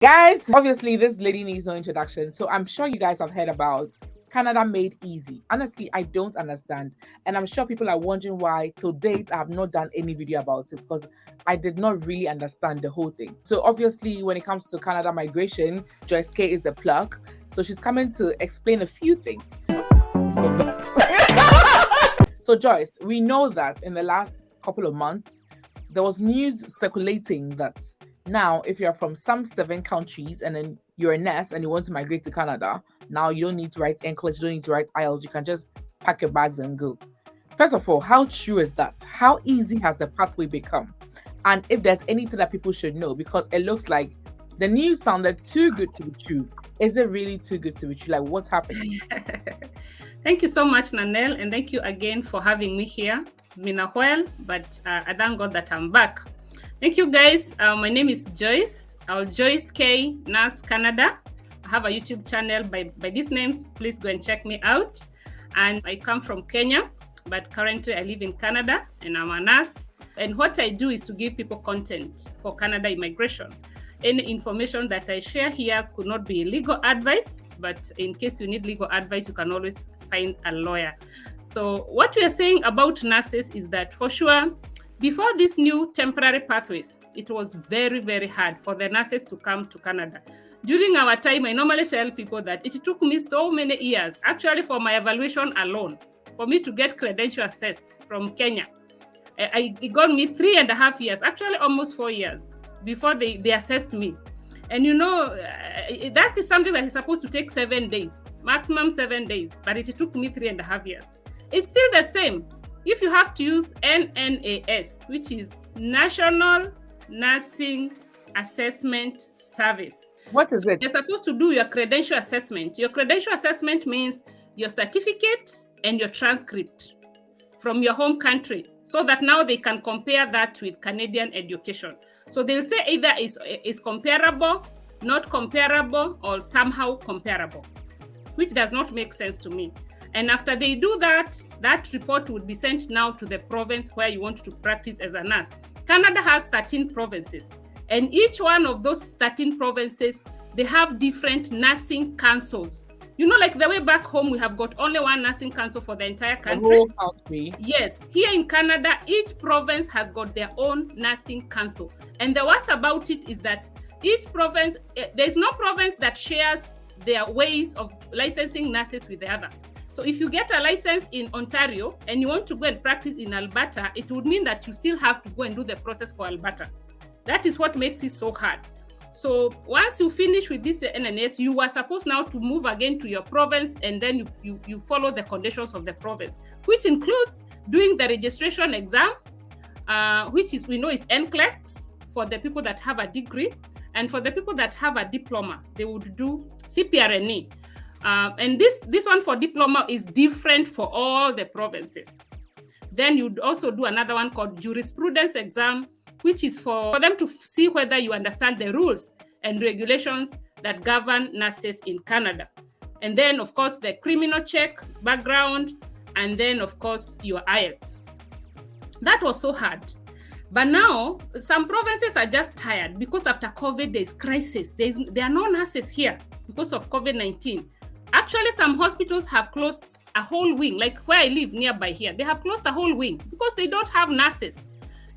Guys, obviously, this lady needs no introduction. So I'm sure you guys have heard about Canada Made Easy. Honestly, I don't understand. And I'm sure people are wondering why, till date, I have not done any video about it because I did not really understand the whole thing. So obviously, when it comes to Canada migration, Joyce K is the plug. So she's coming to explain a few things. Stop that. So Joyce, we know that in the last couple of months, there was news circulating that now, if you're from some 7 countries and then you're a nurse and you want to migrate to Canada, now you don't need to write Nclex, you don't need to write Ielts, you can just pack your bags and go. First of all, how true is that? How easy has the pathway become? And if there's anything that people should know, because it looks like the news sounded too good to be true. Is it really too good to be true? Like, what's happening? Thank you so much, Nanel, and thank you again for having me here. It's been a while, but I thank God that I'm back. Thank you, guys. My name is Joyce. Joyce K, Nurse Canada. I have a YouTube channel by these names. Please go and check me out. And I come from Kenya, but currently I live in Canada, and I'm a nurse. And what I do is to give people content for Canada immigration. Any information that I share here could not be legal advice, but in case you need legal advice, you can always find a lawyer. So what we are saying about nurses is that for sure, before these new temporary pathways, it was very, very hard for the nurses to come to Canada. During our time, I normally tell people that it took me so many years, actually for my evaluation alone, for me to get credential assessed from Kenya. It got me 3.5 years, actually almost 4 years, before they assessed me. And you know, that is something that is supposed to take 7 days, maximum 7 days, but it took me 3.5 years. It's still the same. If you have to use NNAS, which is National Nursing Assessment Service. What is it? You're supposed to do your credential assessment. Your credential assessment means your certificate and your transcript from your home country, so that now they can compare that with Canadian education. So they'll say either is comparable, not comparable, or somehow comparable, which does not make sense to me. And after they do that, that report would be sent now to the province where you want to practice as a nurse. Canada has 13 provinces, and each one of those 13 provinces, they have different nursing councils. You know, like the way back home, we have got only one nursing council for the entire country. The whole country. Yes. Here in Canada, each province has got their own nursing council. And the worst about it is that each province, there's no province that shares their ways of licensing nurses with the other. So if you get a license in Ontario and you want to go and practice in Alberta, it would mean that you still have to go and do the process for Alberta. That is what makes it so hard. So once you finish with this NNS, you are supposed now to move again to your province, and then you follow the conditions of the province, which includes doing the registration exam, which is, we know, is Nclex for the people that have a degree, and for the people that have a diploma, they would do CPRNE. And this one for diploma is different for all the provinces. Then you'd also do another one called jurisprudence exam, which is for them to see whether you understand the rules and regulations that govern nurses in Canada. And then, of course, the criminal check, background, and then, of course, your Ielts. That was so hard. But now, some provinces are just tired because after COVID, there's crisis. There are no nurses here because of COVID-19. Actually, some hospitals have closed a whole wing, like where I live nearby here. They have closed a whole wing because they don't have nurses.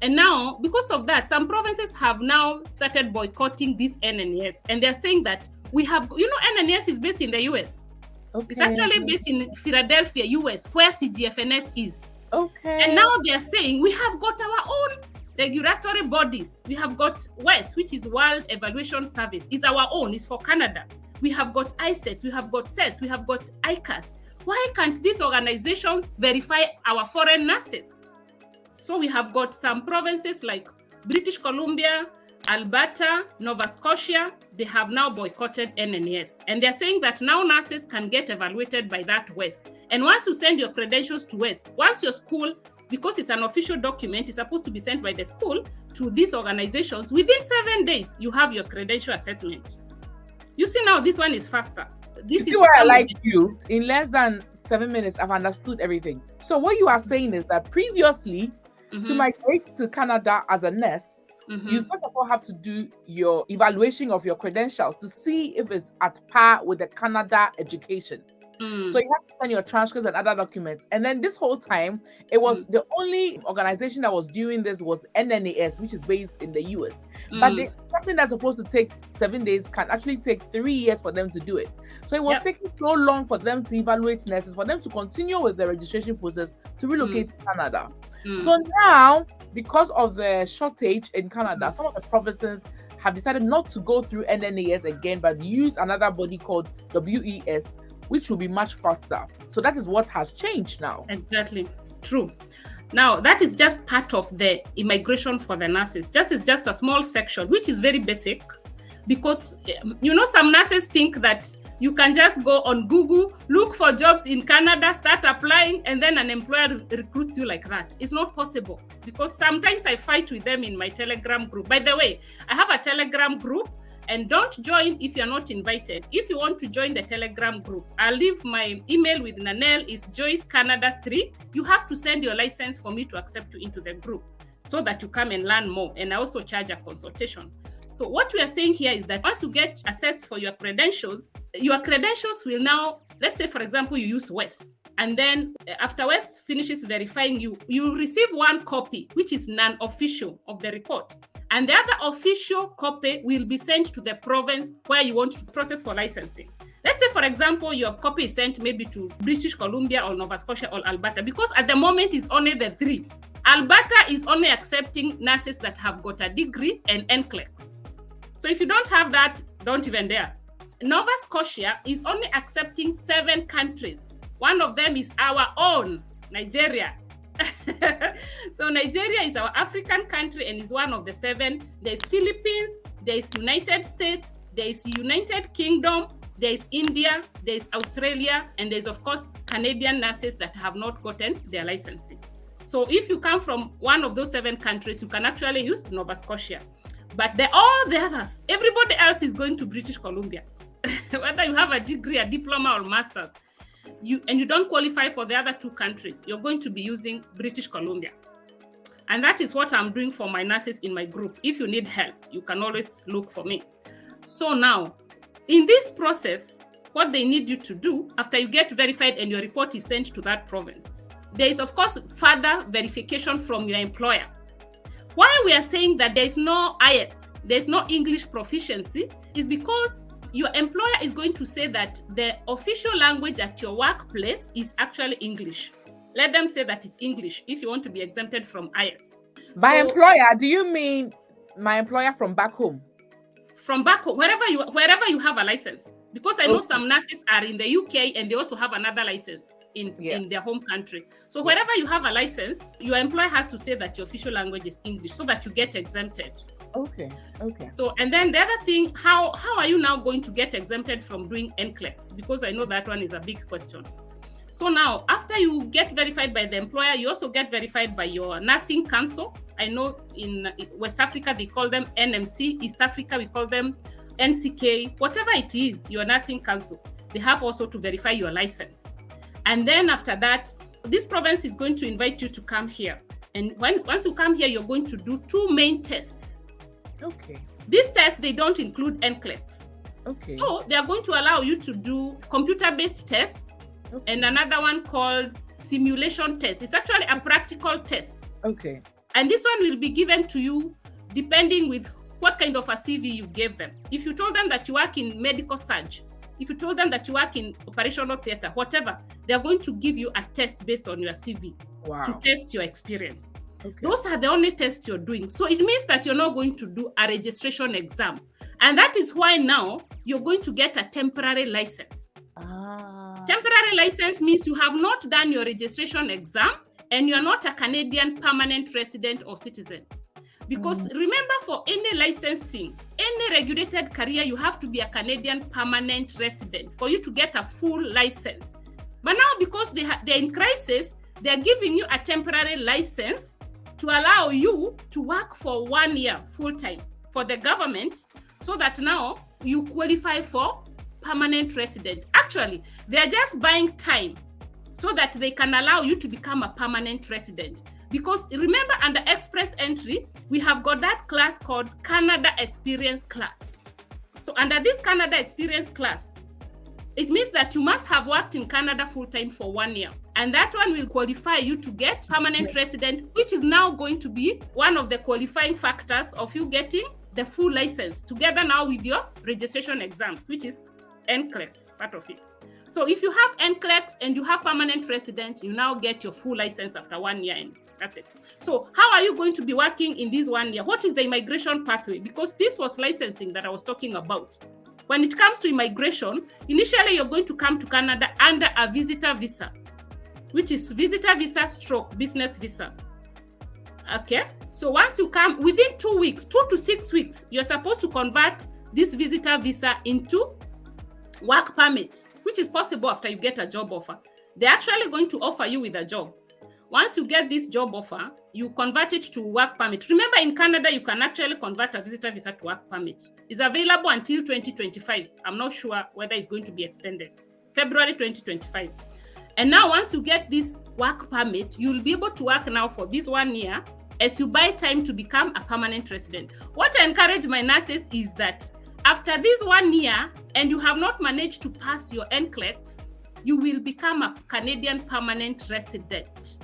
And now, because of that, some provinces have now started boycotting this NNS. And they're saying that we have, you know, NNS is based in the US. Okay. It's actually based in Philadelphia, US, where CGFNS is. Okay. And now they're saying we have got our own regulatory bodies. We have got WES, which is World Evaluation Service. It's our own. It's for Canada. We have got ICES. We have got CES. We have got ICAS. Why can't these organizations verify our foreign nurses? So we have got some provinces like British Columbia, Alberta, Nova Scotia. They have now boycotted NNS. And they're saying that now nurses can get evaluated by that WES. And once you send your credentials to WES, once your school, because it's an official document, it's supposed to be sent by the school to these organizations, within 7 days, you have your credential assessment. You see now, this one is faster. This is where I like you. In less than 7 minutes, I've understood everything. So what you are saying is that previously, to migrate to Canada as a nurse, You first of all have to do your evaluation of your credentials to see if it's at par with the Canada education. So you have to send your transcripts and other documents. And then this whole time, it was the only organization that was doing this was the NNAS, which is based in the US. But something that's supposed to take 7 days can actually take 3 years for them to do it. So it was taking so long for them to evaluate nurses, for them to continue with the registration process to relocate to Canada. So now, because of the shortage in Canada, some of the provinces have decided not to go through NNAS again, but use another body called WES, which will be much faster. So that is what has changed now. Exactly. True. Now, that is just part of the immigration for the nurses. It's just a small section, which is very basic, because, some nurses think that you can just go on Google, look for jobs in Canada, start applying, and then an employer recruits you like that. It's not possible, because sometimes I fight with them in my Telegram group. By the way, I have a Telegram group, and don't join if you're not invited. If you want to join the Telegram group, I'll leave my email with Nanelle. It's JoyceCanada3. You have to send your license for me to accept you into the group so that you come and learn more. And I also charge a consultation. So what we are saying here is that once you get assessed for your credentials will now, let's say, for example, you use WES. And then after WES finishes verifying you, you receive one copy, which is non-official of the report. And the other official copy will be sent to the province where you want to process for licensing. Let's say, for example, your copy is sent maybe to British Columbia or Nova Scotia or Alberta, because at the moment it's only the 3. Alberta is only accepting nurses that have got a degree and Nclex. So if you don't have that, don't even dare. Nova Scotia is only accepting 7 countries. One of them is our own, Nigeria. So Nigeria is our African country and is one of the 7. There's Philippines, there's United States, there's United Kingdom, there's India, there's Australia, and there's, of course, Canadian nurses that have not gotten their licensing. So if you come from one of those 7 countries, you can actually use Nova Scotia. But all the others, everybody else is going to British Columbia. Whether you have a degree, a diploma, or master's, and you don't qualify for the other 2 countries, you're going to be using British Columbia. And that is what I'm doing for my nurses in my group. If you need help, you can always look for me. So now, in this process, what they need you to do after you get verified and your report is sent to that province, there is, of course, further verification from your employer. Why we are saying that there's no Ielts, there's no English proficiency, is because your employer is going to say that the official language at your workplace is actually English. Let them say that it's English if you want to be exempted from Ielts. By employer, do you mean my employer from back home? From back home, wherever you have a license. Because I know some nurses are in the UK and they also have another license in their home country. So wherever you have a license, your employer has to say that your official language is English so that you get exempted. Okay. So, and then the other thing, how are you now going to get exempted from doing Nclex? Because I know that one is a big question. So now, after you get verified by the employer, you also get verified by your nursing council. I know in West Africa, they call them NMC. East Africa, we call them NCK. Whatever it is, your nursing council, they have also to verify your license. And then after that, this province is going to invite you to come here. And once you come here, you're going to do 2 main tests. Okay. These tests, they don't include Nclex. Okay. So they are going to allow you to do computer-based tests and another one called simulation test. It's actually a practical test. Okay. And this one will be given to you depending with what kind of a CV you gave them. If you told them that you work in medical surgery, if you told them that you work in operational theater, whatever, they're going to give you a test based on your CV to test your experience. Okay. Those are the only tests you're doing. So it means that you're not going to do a registration exam. And that is why now you're going to get a temporary license. Temporary license means you have not done your registration exam and you're not a Canadian permanent resident or citizen. Because remember, for any licensing, any regulated career, you have to be a Canadian permanent resident for you to get a full license. But now, because they're in crisis, they're giving you a temporary license to allow you to work for 1 year full-time for the government, so that now you qualify for permanent resident. Actually, they're just buying time so that they can allow you to become a permanent resident. Because remember, under express entry, we have got that class called Canada Experience class. So under this Canada Experience class, it means that you must have worked in Canada full-time for 1 year. And that one will qualify you to get permanent resident, which is now going to be one of the qualifying factors of you getting the full license, together now with your registration exams, which is Nclex, part of it. So if you have Nclex and you have permanent resident, you now get your full license after 1 year, and that's it. So how are you going to be working in this 1 year? What is the immigration pathway? Because this was licensing that I was talking about. When it comes to immigration, initially you're going to come to Canada under a visitor visa, which is visitor visa / business visa. Okay, so once you come, within 2 weeks, 2 to 6 weeks, you're supposed to convert this visitor visa into work permit, which is possible after you get a job offer. They're actually going to offer you with a job. Once you get this job offer, you convert it to work permit. Remember, in Canada, you can actually convert a visitor visa to work permit. It's available until 2025. I'm not sure whether it's going to be extended. February 2025. And now once you get this work permit, you'll be able to work now for this 1 year as you buy time to become a permanent resident. What I encourage my nurses is that after this 1 year and you have not managed to pass your Nclex, you will become a Canadian permanent resident.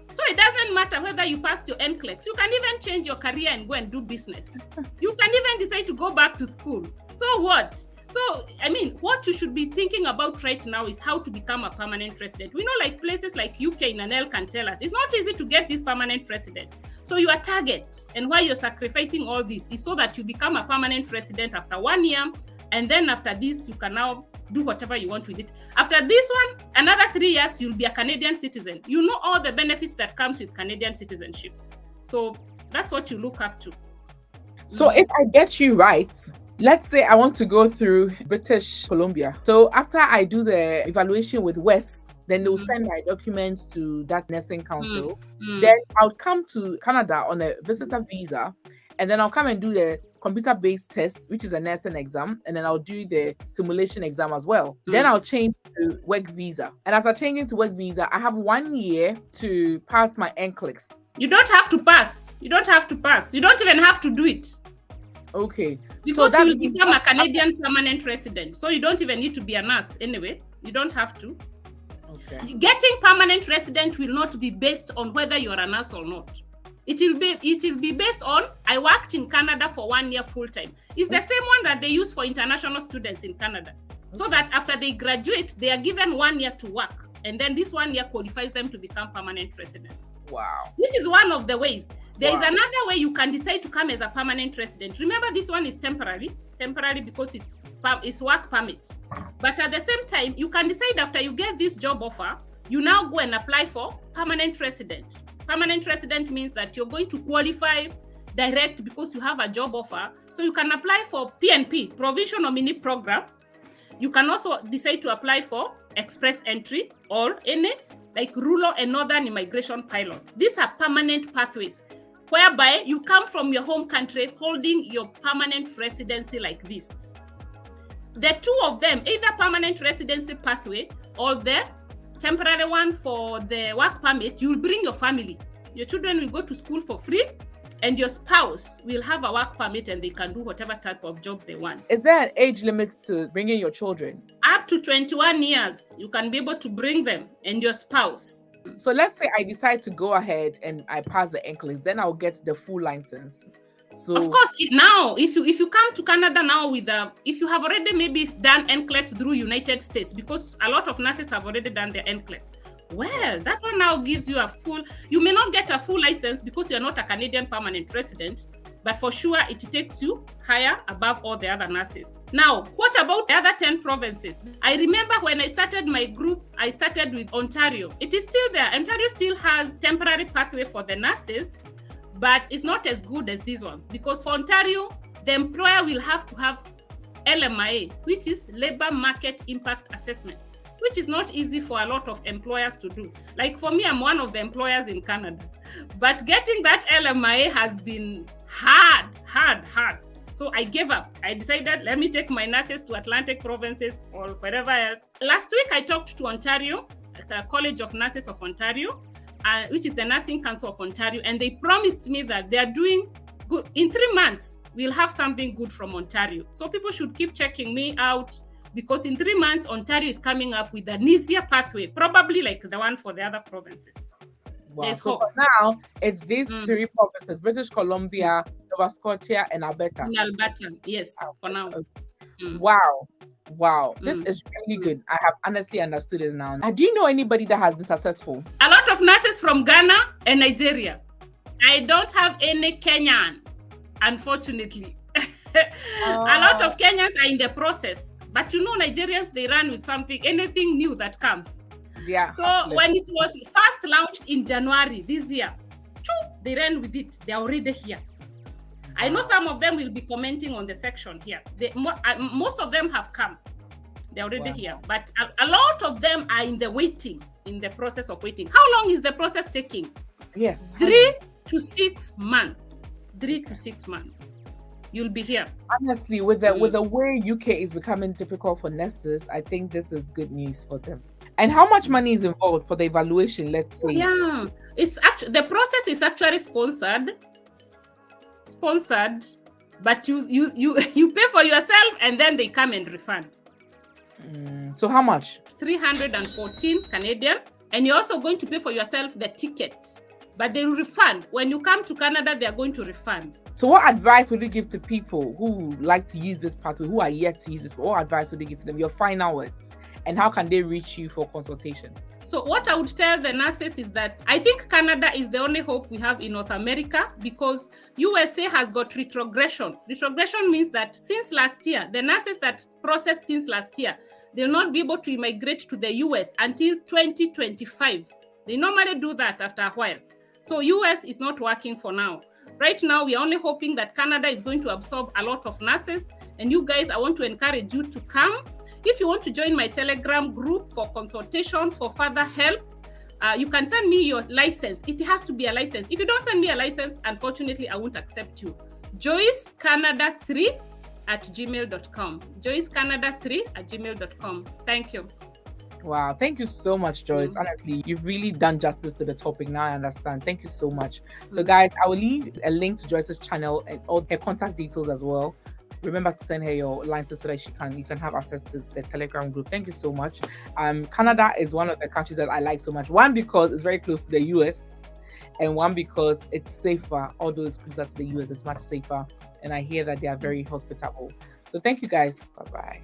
So it doesn't matter whether you passed your Nclex. You can even change your career and go and do business. You can even decide to go back to school. So what? So, I mean, what you should be thinking about right now is how to become a permanent resident. We know like places like UK, Nanel can tell us, it's not easy to get this permanent resident. So your target and why you're sacrificing all this is so that you become a permanent resident after 1 year. And then after this, you can now do whatever you want with it. After this one, another 3 years, you'll be a Canadian citizen. You know all the benefits that comes with Canadian citizenship. So that's what you look up to. So if I get you right, let's say I want to go through British Columbia. So after I do the evaluation with Wes, then they'll send my documents to that nursing council. Then I'll come to Canada on a visitor visa, and then I'll come and do the computer-based test, which is a nursing exam, and then I'll do the simulation exam as well. Then I'll change to work visa. And after changing to work visa, I have 1 year to pass my Nclex. You don't have to pass. You don't have to pass. You don't even have to do it. Okay. Because you will become a Canadian permanent resident. So you don't even need to be a nurse anyway. You don't have to. Okay. Getting permanent resident will not be based on whether you're a nurse or not. It will be based on, I worked in Canada for 1 year full time. It's the same one that they use for international students in Canada. So that after they graduate, they are given 1 year to work. And then this 1 year qualifies them to become permanent residents. Wow. This is one of the ways. There is another way you can decide to come as a permanent resident. Remember, this one is temporary because it's work permit. But at the same time, you can decide after you get this job offer, you now go and apply for permanent resident. Permanent resident means that you're going to qualify direct because you have a job offer. So you can apply for PNP, Provincial Nominee Program. You can also decide to apply for express entry or any like rural and northern immigration pilot. These are permanent pathways whereby you come from your home country holding your permanent residency like this. The two of them, either permanent residency pathway or the temporary one for the work permit, you'll bring your family. Your children will go to school for free and your spouse will have a work permit and they can do whatever type of job they want. Is there an age limit to bringing your children? Up to 21 years, you can be able to bring them and your spouse. So let's say I decide to go ahead and I pass the Nclex, then I'll get the full license. So of course, now if you come to Canada now with if you have already maybe done Nclex through United States, because a lot of nurses have already done their Nclex. Well, that one now gives you you may not get a full license because you're not a Canadian permanent resident, but for sure it takes you higher above all the other nurses. Now, what about the other 10 provinces? I remember when I started my group, I started with Ontario. It is still there. Ontario still has temporary pathway for the nurses, but it's not as good as these ones because for Ontario, the employer will have to have LMIA, which is Labor Market Impact Assessment, which is not easy for a lot of employers to do. Like for me, I'm one of the employers in Canada, but getting that LMIA has been hard. So I gave up. I decided, let me take my nurses to Atlantic provinces or wherever else. Last week, I talked to Ontario, at the College of Nurses of Ontario, which is the Nursing Council of Ontario, and they promised me that they are doing good. In 3 months, we'll have something good from Ontario. So people should keep checking me out, because in 3 months, Ontario is coming up with an easier pathway, probably like the one for the other provinces. Wow. So for now, it's these 3 provinces: British Columbia, Nova Scotia, and Alberta. In Alberta, yes, for now. Wow. This is really good. I have honestly understood it now. Do you know anybody that has been successful? A lot of nurses from Ghana and Nigeria. I don't have any Kenyan, unfortunately. A lot of Kenyans are in the process. But you know, Nigerians, they run with something, anything new that comes. Yeah. So when it was first launched in January this year, they ran with it. They're already here. I know some of them will be commenting on the section here. Most of them have come. They're already here. But a lot of them are in the process of waiting. How long is the process taking? Yes. 3 to 6 months. 3 to 6 months. You'll be here. Honestly, with the way UK is becoming difficult for nurses, I think this is good news for them. And how much money is involved for the evaluation, let's say? Yeah, it's actually, the process is actually sponsored, but you pay for yourself and then they come and refund. So how much? 314 Canadian, and you're also going to pay for yourself the ticket, but they will refund. When you come to Canada, they are going to refund. So what advice would you give to people who like to use this pathway, who are yet to use this? What advice would you give to them? Your final words, and how can they reach you for consultation? So what I would tell the nurses is that I think Canada is the only hope we have in North America, because USA has got retrogression. Retrogression means that since last year, the nurses that processed since last year, they'll not be able to immigrate to the US until 2025. They normally do that after a while. So US is not working for now. Right now, we are only hoping that Canada is going to absorb a lot of nurses. And you guys, I want to encourage you to come. If you want to join my Telegram group for consultation, for further help, you can send me your license. It has to be a license. If you don't send me a license, unfortunately, I won't accept you. JoyceCanada3@gmail.com. JoyceCanada3@gmail.com. Thank you. Wow, thank you so much, Joyce. Honestly, you've really done justice to the topic. Now I understand. Thank you so much. So guys, I will leave a link to Joyce's channel and all her contact details as well. Remember to send her your license so that you can have access to the Telegram group. Thank you so much. Canada is one of the countries that I like so much. One, because it's very close to the US, and one, because it's safer. Although it's closer to the US, it's much safer. And I hear that they are very hospitable. So thank you guys. Bye-bye.